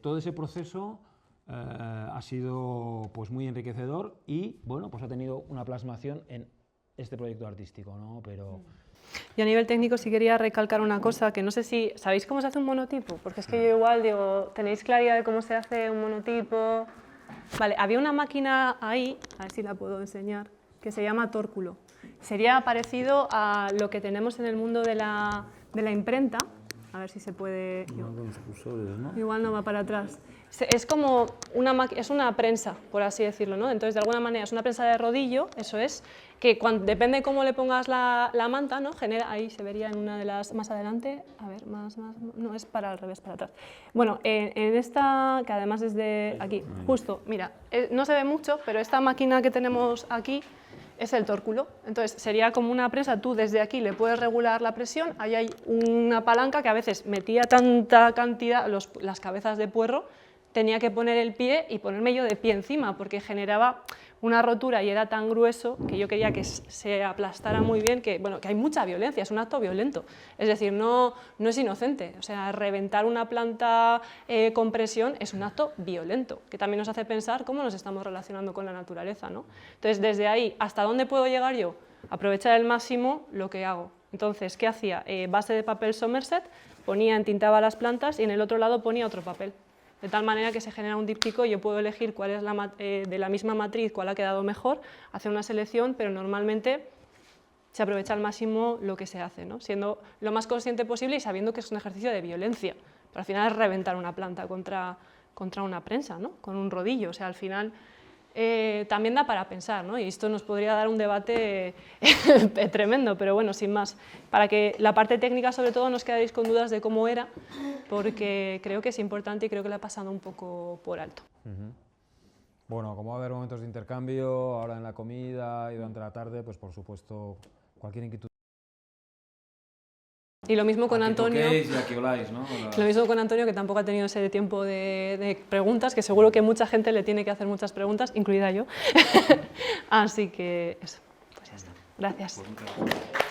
todo ese proceso ha sido pues muy enriquecedor y bueno, pues ha tenido una plasmación en este proyecto artístico, ¿no? Pero... Y a nivel técnico sí quería recalcar una cosa, que no sé si... ¿Sabéis cómo se hace un monotipo? Porque es que yo igual digo, ¿tenéis claridad de cómo se hace un monotipo? Vale, había una máquina ahí, a ver si la puedo enseñar, que se llama tórculo. Sería parecido a lo que tenemos en el mundo de la imprenta. A ver si se puede... Igual no va para atrás. Es como es una prensa, por así decirlo, ¿no? Entonces, de alguna manera, es una prensa de rodillo, eso es, que depende de cómo le pongas la manta, ¿no? Genera, ahí se vería en una de las más adelante, a ver, no, es para al revés, para atrás. Bueno, en esta, que además es de aquí, justo, mira, no se ve mucho, pero esta máquina que tenemos aquí es el tórculo. Entonces, sería como una prensa, tú desde aquí le puedes regular la presión, ahí hay una palanca que a veces metía tanta cantidad, las cabezas de puerro, tenía que poner el pie y ponerme yo de pie encima, porque generaba una rotura y era tan grueso que yo quería que se aplastara muy bien, que hay mucha violencia, es un acto violento. Es decir, no es inocente. O sea, reventar una planta con presión es un acto violento, que también nos hace pensar cómo nos estamos relacionando con la naturaleza, ¿no? Entonces, desde ahí, ¿hasta dónde puedo llegar yo? Aprovechar al máximo lo que hago. Entonces, ¿qué hacía? Base de papel Somerset, entintaba las plantas y en el otro lado ponía otro papel. de tal manera que se genera un díptico y yo puedo elegir cuál es de la misma matriz, cuál ha quedado mejor, hacer una selección, pero normalmente se aprovecha al máximo lo que se hace, ¿no? Siendo lo más consciente posible y sabiendo que es un ejercicio de violencia. Pero al final es reventar una planta contra una prensa, ¿no? Con un rodillo, o sea, al final también da para pensar, ¿no? Y esto nos podría dar un debate tremendo, pero bueno, sin más. Para que la parte técnica, sobre todo, no os quedéis con dudas de cómo era, porque creo que es importante y creo que le ha pasado un poco por alto. Bueno, como va a haber momentos de intercambio, ahora en la comida y durante la tarde, pues por supuesto, cualquier inquietud. Y lo mismo con Antonio. Toquéis y aquí oláis, ¿no? Lo mismo con Antonio, que tampoco ha tenido ese tiempo de preguntas, que seguro que mucha gente le tiene que hacer muchas preguntas, incluida yo. Así que eso, pues ya está. Gracias. Pues muchas gracias.